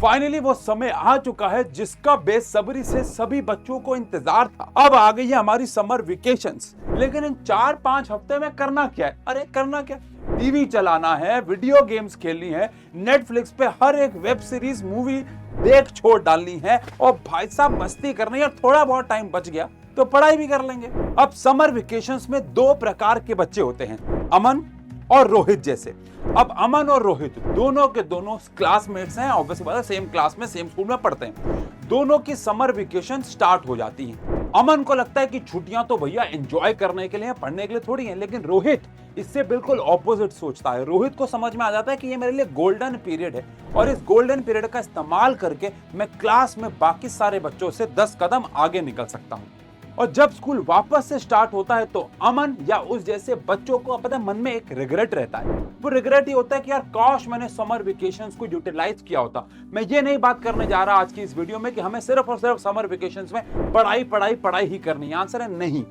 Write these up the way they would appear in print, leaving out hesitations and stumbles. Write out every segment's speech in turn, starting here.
Finally वो समय आ चुका है जिसका बेसब्री से सभी बच्चों को इंतजार था। अब आ गई है हमारी समर वेकेशंस। लेकिन इन 4-5 हफ्ते में करना क्या है? अरे करना क्या, टीवी चलाना है, वीडियो गेम्स खेलनी है, नेटफ्लिक्स पे हर एक वेब सीरीज मूवी देख छोड़ डालनी है और भाई साहब मस्ती करनी है। और थोड़ा बहुत टाइम बच गया तो पढ़ाई भी कर लेंगे। अब समर वेकेशंस में 2 प्रकार के बच्चे होते हैं, अमन और रोहित जैसे। अब अमन और रोहित दोनों के दोनों क्लासमेट्स हैं, ऑब्वियसली बात है, सेम क्लास में सेम स्कूल में पढ़ते हैं। दोनों की समर वेकेशन स्टार्ट हो जाती है। अमन को लगता है कि छुट्टियां तो भैया एंजॉय करने के लिए, पढ़ने के लिए थोड़ी हैं, लेकिन रोहित इससे बिल्कुल ऑपोजिट सोचता है। रोहित को समझ में आ जाता है कि ये मेरे लिए गोल्डन पीरियड है और इस गोल्डन पीरियड का इस्तेमाल करके मैं क्लास में बाकी सारे बच्चों से 10 कदम आगे निकल सकता हूँ। और जब स्कूल वापस से स्टार्ट होता है तो अमन या उस जैसे बच्चों को पता है मन में एक रिग्रेट रहता है। वो रिग्रेट ये होता है कि यार काश मैंने समर वेकेशंस को यूटिलाइज किया होता। मैं ये नहीं बात करने जा रहा आज की इस वीडियो में कि हमें सिर्फ और सिर्फ समर वेकेशंस में पढ़ाई पढ़ाई पढ़ाई ही करनी है। आंसर है नहीं,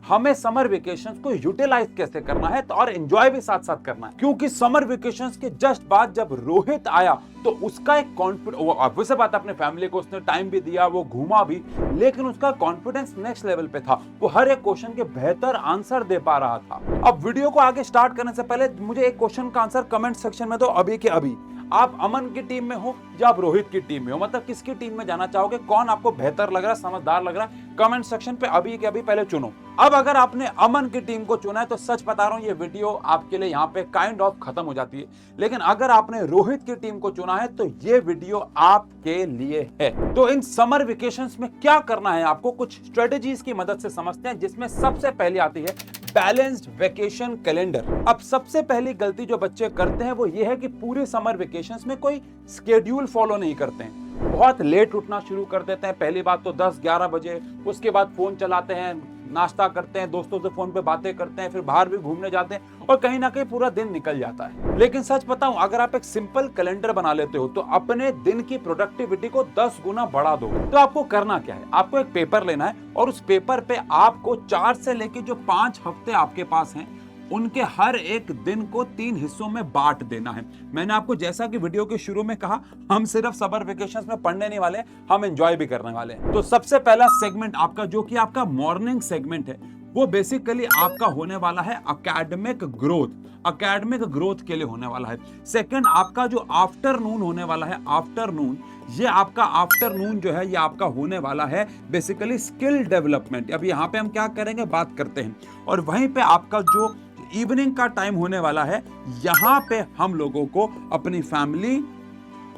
हमें समर वेकेशंस को यूटिलाइज कैसे करना है तो और एंजॉय भी साथ साथ करना है। क्योंकि समर वेकेशंस के जस्ट बाद जब रोहित आया तो उसका एक कॉन्फिडेंस, वो ऑब्वियस बात अपने फैमिली को उसने टाइम भी दिया, वो घूमा भी, लेकिन उसका कॉन्फिडेंस नेक्स्ट लेवल पे था। वो हर एक क्वेश्चन के बेहतर आंसर दे पा रहा था। अब वीडियो को आगे स्टार्ट करने से पहले मुझे एक क्वेश्चन का आंसर कमेंट सेक्शन में दो अभी के अभी। आप अमन की टीम में हो या आप रोहित की टीम में हो, मतलब किसकी टीम में जाना चाहोगे, कौन आपको बेहतर लग रहा है, समझदार लग रहा है, कमेंट सेक्शन पे अभी के अभी पहले चुनो। अब अगर आपने अमन की टीम को चुना है तो सच बता रहा हूं ये वीडियो आपके लिए यहाँ पे काइंड ऑफ खत्म हो जाती है। लेकिन अगर आपने रोहित की टीम को चुना है तो ये वीडियो आपके लिए है। तो इन समर वेकेशंस में क्या करना है आपको, कुछ स्ट्रेटेजीज की मदद से समझते हैं, जिसमें सबसे पहले आती है बैलेंस्ड वेकेशन कैलेंडर। अब सबसे पहली गलती जो बच्चे करते हैं वो ये है कि पूरे समर वेकेशंस में कोई स्केड्यूल फॉलो नहीं करते हैं। बहुत लेट उठना शुरू कर देते हैं, पहली बात तो 10-11 बजे। उसके बाद फोन चलाते हैं, नाश्ता करते हैं, दोस्तों से फोन पे बातें करते हैं, फिर बाहर भी घूमने जाते हैं और कहीं ना कहीं पूरा दिन निकल जाता है। लेकिन सच बताऊं, अगर आप एक सिंपल कैलेंडर बना लेते हो तो अपने दिन की प्रोडक्टिविटी को 10 गुना बढ़ा दो। तो आपको करना क्या है, आपको एक पेपर लेना है और उस पेपर पे आपको 4 से लेके जो 5 हफ्ते आपके पास हैं उनके हर एक दिन को 3 हिस्सों में बांट देना है। मैंने आपको जैसा कि वीडियो के शुरू में कहा, हम सिर्फ समर वेकेशंस में पढ़ने नहीं वाले, हम एंजॉय भी करने वाले हैं। तो सबसे पहला सेगमेंट आपका जो कि आपका मॉर्निंग सेगमेंट है वो बेसिकली आपका होने वाला है एकेडमिक ग्रोथ के लिए होने वाला है। सेकंड आपका जो आफ्टरनून होने वाला है, आफ्टरनून, ये आपका आफ्टरनून जो है ये आपका होने वाला है बेसिकली स्किल डेवलपमेंट। अब यहाँ पे हम क्या करेंगे, बात करते हैं। और वहीं पे आपका जो इवनिंग का टाइम होने वाला है, यहाँ पे हम लोगों को अपनी फैमिली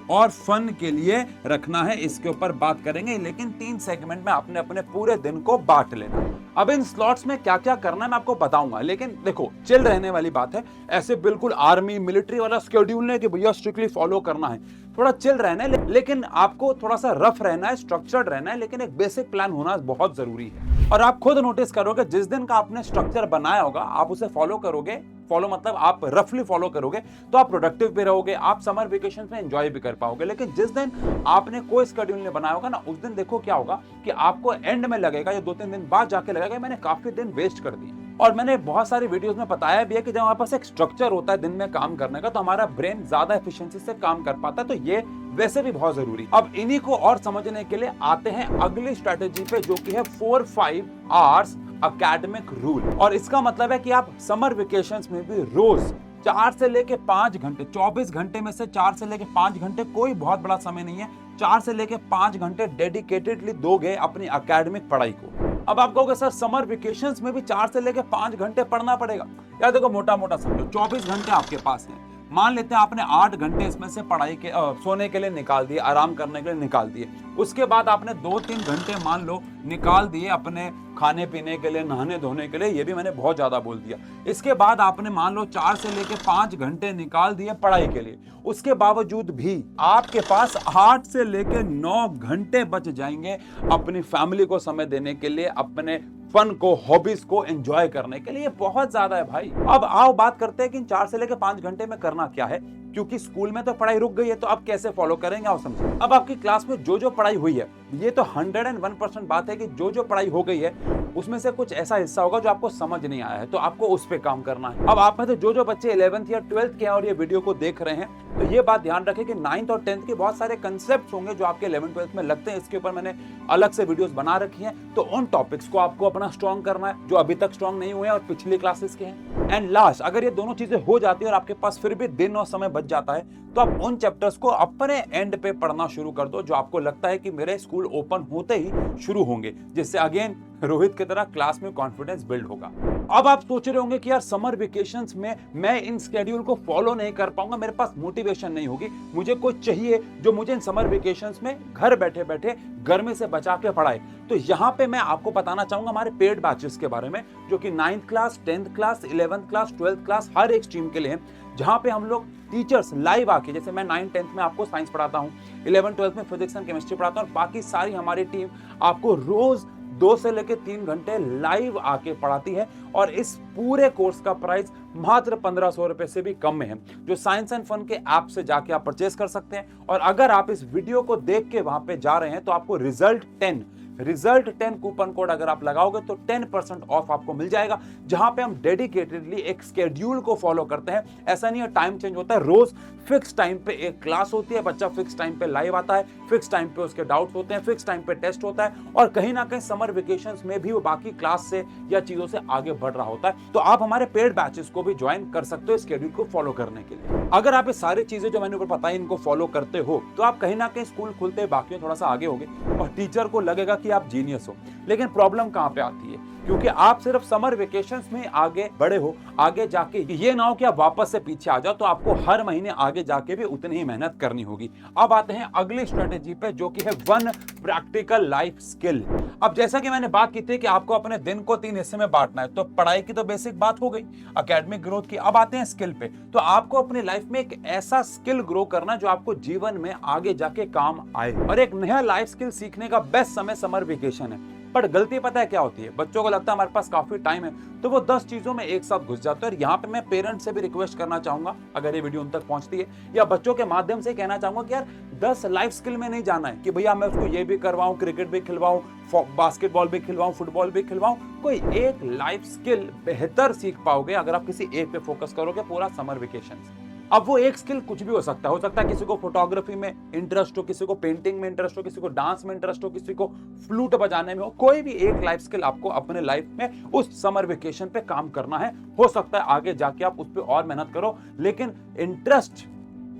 और फन के लिए रखना है, इसके ऊपर बात करेंगे। लेकिन 3 सेगमेंट में आपने अपने पूरे दिन को बांट लेना। अब इन स्लॉट्स में क्या क्या करना है मैं आपको बताऊंगा, लेकिन देखो चिल रहने वाली बात है। ऐसे बिल्कुल आर्मी मिलिट्री वाला शेड्यूल नहीं कि भैया स्ट्रिक्टली फॉलो करना है, थोड़ा चिल रहना है। लेकिन आपको थोड़ा सा रफ रहना है, स्ट्रक्चर्ड रहना है, लेकिन एक बेसिक प्लान होना बहुत जरूरी है। और आप खुद नोटिस करोगे जिस दिन का आपने स्ट्रक्चर बनाया होगा आप उसे फॉलो करोगे, फॉलो मतलब आप रफली फॉलो करोगे तो आप प्रोडक्टिव भी रहोगे, आप समर वेकेशन में एंजॉय भी कर पाओगे। लेकिन जिस दिन आपने कोई शेड्यूल नहीं बनाया होगा ना, उस दिन देखो क्या होगा कि आपको एंड में लगेगा या 2-3 दिन बाद जाके लगेगा मैंने काफी दिन वेस्ट कर दिए। और मैंने बहुत सारी वीडियोस में बताया भी है कि जब हमारे पास एक स्ट्रक्चर होता है दिन में काम करने का तो हमारा ब्रेन ज्यादा एफिशिएंसी से काम कर पाता है। तो ये वैसे भी बहुत जरूरी। अब इन्हीं को और समझने के लिए आते हैं अगली स्ट्रेटेजी पे जो कि है 4-5 आवर्स एकेडमिक रूल। और इसका मतलब है कि आप समर वेकेशंस में भी रोज 4 से लेके 5 घंटे, 24 घंटे में से 4 से लेके 5 घंटे कोई बहुत बड़ा समय नहीं है, 4 से लेके 5 घंटे डेडिकेटेडली दोगे अपनी एकेडमिक पढ़ाई को। अब आप कहोगे सर समर वेकेशंस में भी 4 से लेके 5 घंटे पढ़ना पड़ेगा। यार देखो मोटा मोटा समझो 24 घंटे आपके पास है, मान लेते हैं आपने 8 घंटे इसमें से पढ़ाई के सोने के लिए निकाल दिए, आराम करने के लिए निकाल दिए। उसके बाद आपने 2-3 घंटे मान लो निकाल दिए अपने खाने पीने के लिए, नहाने धोने के लिए, ये भी मैंने बहुत ज्यादा बोल दिया। इसके बाद आपने मान लो 4 से लेके 5 घंटे निकाल दिए पढ़ाई के लिए। उसके बावजूद भी आपके पास 8 से लेके 9 घंटे बच जाएंगे अपनी फैमिली को समय देने के लिए, अपने फन को, हॉबीज को एंजॉय करने के लिए। बहुत ज्यादा है भाई। अब आओ बात करते हैं कि इन 4 से लेके 5 घंटे में करना क्या है। क्योंकि स्कूल में तो पढ़ाई रुक गई है, तो अब कैसे फॉलो करेंगे आप समझिए। अब आपकी क्लास में जो पढ़ाई हुई है, ये तो 101% बात है कि जो पढ़ाई हो गई है उसमें से कुछ ऐसा हिस्सा होगा जो आपको समझ नहीं आया है, तो आपको उस पे काम करना है। अब आप में से जो बच्चे 11th या 12th के हैं और ये वीडियो को देख रहे हैं, तो ये बात ध्यान रखें कि 9th और 10th के बहुत सारे कंसेप्ट होंगे जो आपके 11th 12th में लगते हैं। इसके ऊपर मैंने अलग से वीडियोस बना रखी हैं, तो उन टॉपिक्स को आपको अपना स्ट्रॉन्ग करना है जो अभी तक स्ट्रॉन्ग नहीं हुए हैं और पिछली क्लासेस के हैं। एंड लास्ट, अगर ये दोनों चीजें हो जाती है और आपके पास फिर भी दिन और समय बच जाता है, तो आप उन चैप्टर्स को अपने एंड पे पढ़ना शुरू कर दो जो आपको लगता है कि मेरे स्कूल ओपन होते ही शुरू होंगे, जिससे अगेन रोहित की तरह क्लास में कॉन्फिडेंस बिल्ड होगा। अब आप सोच रहे होंगे कि यार समर वेकेशंस में मैं इन स्केड्यूल को फॉलो नहीं कर पाऊंगा, मेरे पास मोटिवेशन नहीं होगी, मुझे कोई चाहिए जो मुझे इन समर वेकेशंस में घर बैठे बैठे गर्मी से बचा के पढ़ाए। तो यहाँ पे मैं आपको बताना चाहूंगा हमारे पेड बैचेस के बारे में, जो कि 9th class, 10th class, 11th class, 12th class हर एक स्ट्रीम के लिए, जहां पे हम लोग टीचर्स लाइव आके, जैसे मैं 9th 10th में आपको साइंस पढ़ाता हूँ, 11th 12th में फिजिक्स एंड केमिस्ट्री पढ़ाता हूँ, और बाकी सारी हमारी टीम आपको रोज 2 से लेकर 3 घंटे लाइव आके पढ़ाती है। और इस पूरे कोर्स का प्राइस मात्र 1500 रुपए से भी कम में है, जो साइंस एंड फन के ऐप से जाके आप परचेज कर सकते हैं। और अगर आप इस वीडियो को देख के वहां पे जा रहे हैं, तो आपको रिजल्ट 10 कूपन कोड अगर आप लगाओगे तो 10% ऑफ आपको मिल जाएगा, जहां पे हम डेडिकेटेडली एक स्केड्यूल को फॉलो करते हैं। ऐसा नहीं है टाइम चेंज होता है, रोज फिक्स टाइम पे एक क्लास होती है, बच्चा फिक्स टाइम पे लाइव आता है, फिक्स टाइम पे उसके डाउट्स होते हैं, फिक्स टाइम पे टेस्ट होता है, और कहीं ना कहीं समर वेकेशंस में भी वो बाकी क्लास से या चीजों से आगे बढ़ रहा होता है। तो आप हमारे पेड बैचेस को भी ज्वाइन कर सकते हो स्केड्यूल को फॉलो करने के लिए। अगर आप ये सारी चीजें जो मैंने ऊपर बताई इनको फॉलो करते हो, तो आप कहीं ना कहीं स्कूल खुलते बाकियों थोड़ा सा आगे होगे और टीचर को लगेगा कि आप जीनियस हो। लेकिन प्रॉब्लम कहां पे आती है, क्योंकि आप सिर्फ समर वेकेशंस में आगे बढ़े हो, आगे जाके ये ना हो कि आप वापस से पीछे आ जाओ, तो आपको हर महीने आगे जाके भी उतनी ही मेहनत करनी होगी। अब आते हैं अगली स्ट्रेटेजी पे, जो कि है 1 प्रैक्टिकल लाइफ स्किल। अब जैसा कि मैंने बात की थी कि आपको अपने दिन को 3 हिस्से में बांटना है, तो पढ़ाई की तो बेसिक बात हो गई, एकेडमिक ग्रोथ की। अब आते हैं स्किल पे। तो आपको अपनी लाइफ में एक ऐसा स्किल ग्रो करना जो आपको जीवन में आगे जाके काम आए, और एक नया लाइफ स्किल सीखने का बेस्ट समय समर वेकेशन है। पर गलती पता है क्या होती है, बच्चों को लगता है हमारे पास काफी टाइम है, तो वो 10 चीजों में एक साथ घुस जाते हैं। और यहाँ पे मैं पेरेंट्स से भी रिक्वेस्ट करना चाहूंगा, अगर ये वीडियो उन तक पहुंचती है, या बच्चों के माध्यम से कहना चाहूंगा कि यार 10 लाइफ स्किल में नहीं जाना है कि भैया मैं उसको ये भी करवाऊं, क्रिकेट भी खिलवाऊं, बास्केटबॉल भी खिलवाऊं, फुटबॉल भी खिलवाऊं। कोई एक लाइफ स्किल बेहतर सीख पाओगे अगर आप किसी एक पे फोकस करोगे पूरा समर वेकेशन। अब वो एक स्किल कुछ भी हो सकता है किसी को फोटोग्राफी में इंटरेस्ट हो, किसी को पेंटिंग में इंटरेस्ट हो, किसी को डांस में इंटरेस्ट हो, किसी को फ्लूट बजाने में हो। कोई भी एक लाइफ स्किल आपको अपने लाइफ में उस समर वेकेशन पे काम करना है। हो सकता है आगे जाके आप उस पर और मेहनत करो, लेकिन इंटरेस्ट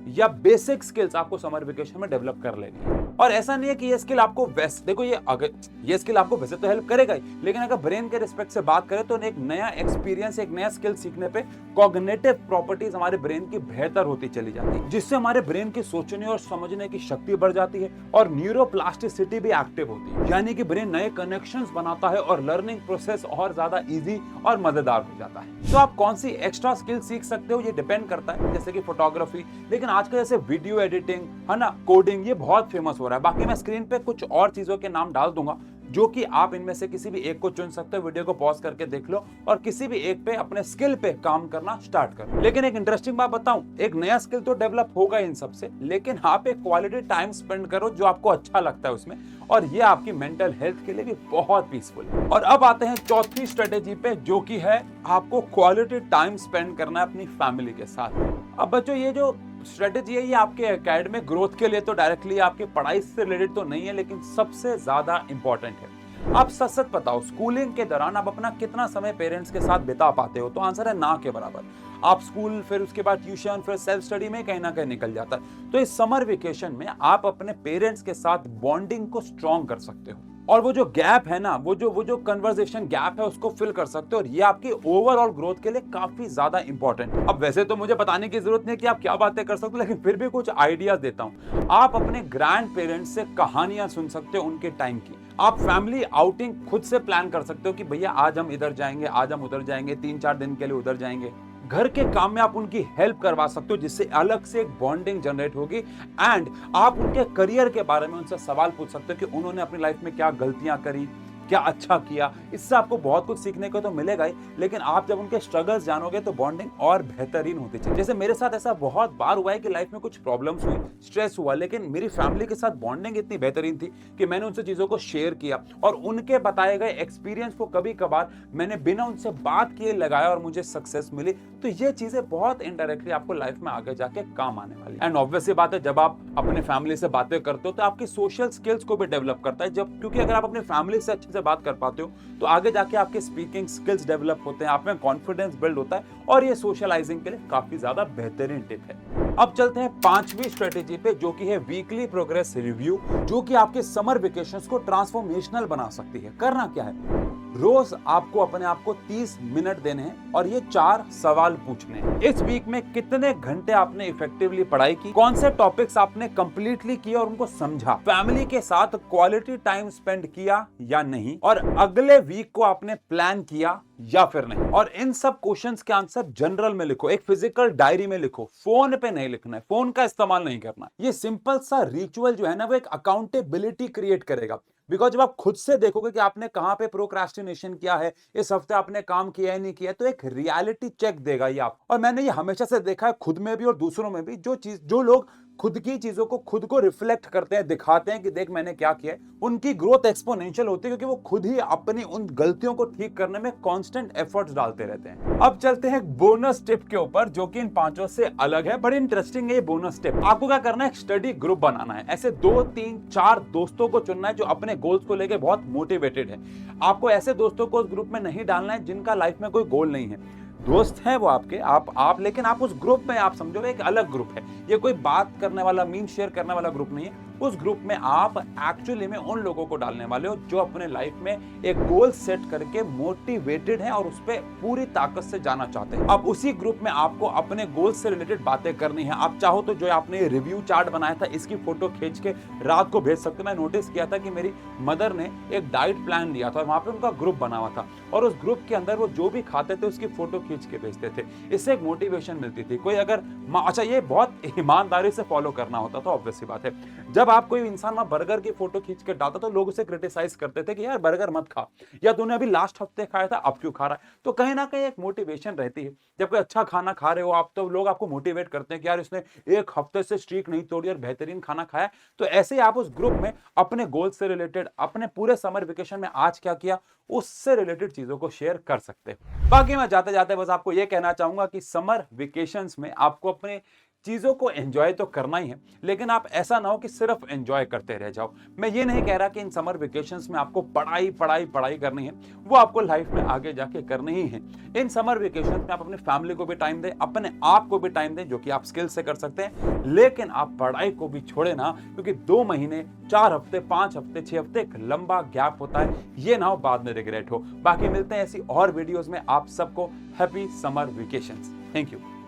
या बेसिक स्किल्स आपको समर वेकेशन में डेवलप कर लेनी है। और ऐसा नहीं है कि ये स्किल आपको वैसे, देखो ये स्किल आपको वैसे तो हेल्प करेगा ही, लेकिन अगर ब्रेन के रिस्पेक्ट से बात करें तो एक नया एक्सपीरियंस, एक नया स्किल सीखने पे कॉग्निटिव प्रॉपर्टीज हमारे ब्रेन की बेहतर होती चली जाती है, जिससे हमारे ब्रेन की सोचने और समझने की शक्ति बढ़ जाती है और न्यूरोप्लास्टिसिटी भी एक्टिव होती है, यानी कि ब्रेन नए कनेक्शंस बनाता है और लर्निंग प्रोसेस और ज्यादा इजी और मजेदार हो जाता है। तो आप कौन सी एक्स्ट्रा स्किल सीख सकते हो ये डिपेंड करता है, जैसे कि फोटोग्राफी, लेकिन आजकल जैसे वीडियो एडिटिंग है ना, कोडिंग, ये बहुत फेमस हो रहा है। बाकी मैं स्क्रीन पे कुछ और चीजों के नाम डाल दूंगा जो कि आप इनमें से किसी भी एक को चुन सकते हो। वीडियो को पॉज करके देख लो और किसी भी एक पे अपने स्किल पे काम करना स्टार्ट करो। लेकिन एक इंटरेस्टिंग बात बताऊं, एक नया स्किल तो डेवलप होगा इन सबसे, लेकिन आप एक क्वालिटी टाइम स्पेंड करो जो आपको अच्छा लगता है उसमें, और ये आपकी मेंटल हेल्थ के लिए भी बहुत पीसफुल है। और अब आते हैं चौथी स्ट्रेटेजी पे, जो कि है आपको क्वालिटी टाइम स्पेंड करना है अपनी फैमिली के साथ। अब बच्चों, ये जो स्ट्रेटेजी है ये आपके एकेडमिक ग्रोथ के लिए तो डायरेक्टली आपकी पढ़ाई से रिलेटेड तो नहीं है, लेकिन सबसे ज्यादा इंपॉर्टेंट है। आप सच सच बताओ, स्कूलिंग के दौरान आप अपना कितना समय पेरेंट्स के साथ बिता पाते हो? तो आंसर है ना के बराबर। आप स्कूल, फिर उसके बाद ट्यूशन, फिर सेल्फ स्टडी में कहीं ना कहीं निकल जाता है। तो इस समर वेकेशन में आप अपने पेरेंट्स के साथ बॉन्डिंग को स्ट्रॉन्ग कर सकते हो, और वो जो गैप है ना, वो जो कन्वर्सेशन गैप है उसको फिल कर सकते हो, और ये आपकी ओवरऑल ग्रोथ के लिए काफी ज्यादा इंपॉर्टेंट है। अब वैसे तो मुझे बताने की जरूरत नहीं कि आप क्या बातें कर सकते हो, लेकिन फिर भी कुछ आइडियाज देता हूं। आप अपने ग्रैंड पेरेंट्स से कहानियां सुन सकते हो उनके टाइम की। आप फैमिली आउटिंग खुद से प्लान कर सकते हो कि भैया आज हम इधर जाएंगे, आज हम उधर जाएंगे, 3-4 दिन के लिए उधर जाएंगे। घर के काम में आप उनकी हेल्प करवा सकते हो, जिससे अलग से एक बॉन्डिंग जनरेट होगी। एंड आप उनके करियर के बारे में उनसे सवाल पूछ सकते हो कि उन्होंने अपनी लाइफ में क्या गलतियां करी, क्या अच्छा किया, इससे आपको बहुत कुछ सीखने को तो मिलेगा ही, लेकिन आप जब उनके स्ट्रगल्स जानोगे तो बॉन्डिंग और बेहतरीन होती है। जैसे मेरे साथ ऐसा बहुत बार हुआ है कि लाइफ में कुछ प्रॉब्लम्स हुई, स्ट्रेस हुआ, लेकिन मेरी फैमिली के साथ बॉन्डिंग इतनी बेहतरीन थी कि मैंने उनसे चीजों को शेयर किया और उनके बताए गए एक्सपीरियंस को कभी कभार मैंने बिना उनसे बात किए लगाया और मुझे सक्सेस मिली। तो ये चीजें बहुत इनडायरेक्टली आपको लाइफ में आगे जाके काम आने वाली है। एंड ऑब्वियसली बात है, जब आप अपने फैमिली से बातें करते हो तो आपकी सोशल स्किल्स को भी डेवलप करता है, जब क्योंकि अगर आप अपने फैमिली से अच्छे से बात कर पाते हो तो आगे जाके आपके स्पीकिंग स्किल्स डेवलप होते हैं, आप में कॉन्फिडेंस बिल्ड होता है और ये सोशलाइजिंग के लिए काफी ज्यादा बेहतरीन टिप है। अब चलते हैं पांचवी स्ट्रेटेजी पे, जो कि है वीकली प्रोग्रेस रिव्यू, जो कि आपके समर वेकेशंस को ट्रांसफॉर्मेशनल बना सकती है। करना क्या है, रोज आपको अपने आप को 30 मिनट देने हैं और ये 4 सवाल पूछने हैं। इस वीक में कितने घंटे आपने इफेक्टिवली पढ़ाई की, कौन से टॉपिक्स आपने कंप्लीटली किए और उनको समझा, फैमिली के साथ क्वालिटी टाइम स्पेंड किया या नहीं, और अगले वीक को आपने प्लान किया या फिर नहीं। और इन सब क्वेश्चंस के आंसर जनरल में लिखो, एक फिजिकल डायरी में लिखो, फोन पे नहीं लिखना है, फोन का इस्तेमाल नहीं करना। ये सिंपल सा रिचुअल जो है ना, वो एक अकाउंटेबिलिटी क्रिएट करेगा। बिकॉज जब आप खुद से देखोगे कि आपने कहां पे प्रोक्रास्टिनेशन किया है, इस हफ्ते आपने काम किया है नहीं किया, तो एक रियलिटी चेक देगा ये आप। और मैंने ये हमेशा से देखा है, खुद में भी और दूसरों में भी, जो लोग खुद की चीजों को खुद को रिफ्लेक्ट करते हैं, दिखाते हैं कि देख मैंने क्या किया है, उनकी ग्रोथ एक्सपोनेंशियल होती है, क्योंकि वो खुद ही अपनी उन गलतियों को ठीक करने में कांस्टेंट एफर्ट्स डालते रहते हैं। अब चलते हैं बोनस टिप के ऊपर, जो कि इन पांचों से अलग है, बड़ी इंटरेस्टिंग है ये बोनस टिप। आपको क्या करना है, एक स्टडी ग्रुप बनाना है। ऐसे 2, 3, 4 दोस्तों को चुनना है जो अपने गोल्स को लेकर बहुत मोटिवेटेड है। आपको ऐसे दोस्तों को उस ग्रुप में नहीं डालना है जिनका लाइफ में कोई गोल नहीं है। दोस्त हैं वो आपके, आप लेकिन आप उस ग्रुप में, आप समझो एक अलग ग्रुप है। ये कोई बात करने वाला, मीम शेयर करने वाला ग्रुप नहीं है। उस ग्रुप में आप एक्चुअली में उन लोगों को डालने वाले हो जो अपने लाइफ में एक गोल सेट करके मोटिवेटेड हैं और उस पर पूरी ताकत से जाना चाहते हैं। अब उसी ग्रुप में आपको अपने गोल से रिलेटेड बातें करनी है। आप चाहो तो जो आपने रिव्यू चार्ट बनाया था, इसकी फोटो खींच के रात को भेज सकते हो। मैं नोटिस किया था कि मेरी मदर ने एक डाइट प्लान दिया था और वहां पे उनका ग्रुप बना हुआ था, और उस ग्रुप के अंदर वो जो भी खाते थे उसकी फोटो खींच के भेजते थे। इससे एक मोटिवेशन मिलती थी। कोई अगर अच्छा, ये बहुत ईमानदारी से फॉलो करना होता था, ऑब्वियसली बात है। जब आप कोई इंसान वहां बर्गर की फोटो खींच के डालता तो लोग उसे क्रिटिसाइज करते थे कि यार बर्गर मत खा, या तूने अभी लास्ट हफ्ते खाया था अब क्यों खा रहा है। तो कहीं ना कहीं एक मोटिवेशन रहती है। जब कोई अच्छा खाना खा रहे हो आप, तो लोग आपको मोटिवेट करते हैं कि यार इसने एक हफ्ते से स्ट्रीक नहीं तोड़ी और बेहतरीन खाना खाया। तो ऐसे ही आप उस ग्रुप में अपने गोल से रिलेटेड, अपने पूरे समर वेकेशन में आज क्या किया, उससे रिलेटेड चीजों को शेयर कर सकते हैं। बाकी मैं जाते जाते बस आपको यह कहना चाहूंगा कि समर वेकेशंस में आपको अपने चीजों को एंजॉय तो करना ही है, लेकिन आप ऐसा ना हो कि सिर्फ एंजॉय करते रह जाओ। मैं ये नहीं कह रहा कि इन समर वेकेशंस में आपको पढ़ाई पढ़ाई पढ़ाई करनी है, वो आपको लाइफ में आगे जाके करनी ही है। इन समर वेकेशंस में आप अपनी फैमिली को भी टाइम दें, अपने आप को भी टाइम दें, जो कि आप स्किल से कर सकते हैं, लेकिन आप पढ़ाई को भी छोड़े ना, क्योंकि 2 महीने, 4 हफ्ते, 5 हफ्ते, 6 हफ्ते एक लंबा गैप होता है। ये ना हो बाद में रिग्रेट हो। बाकी मिलते हैं ऐसी और वीडियोस में। आप सबको happy summer vacations. Thank you.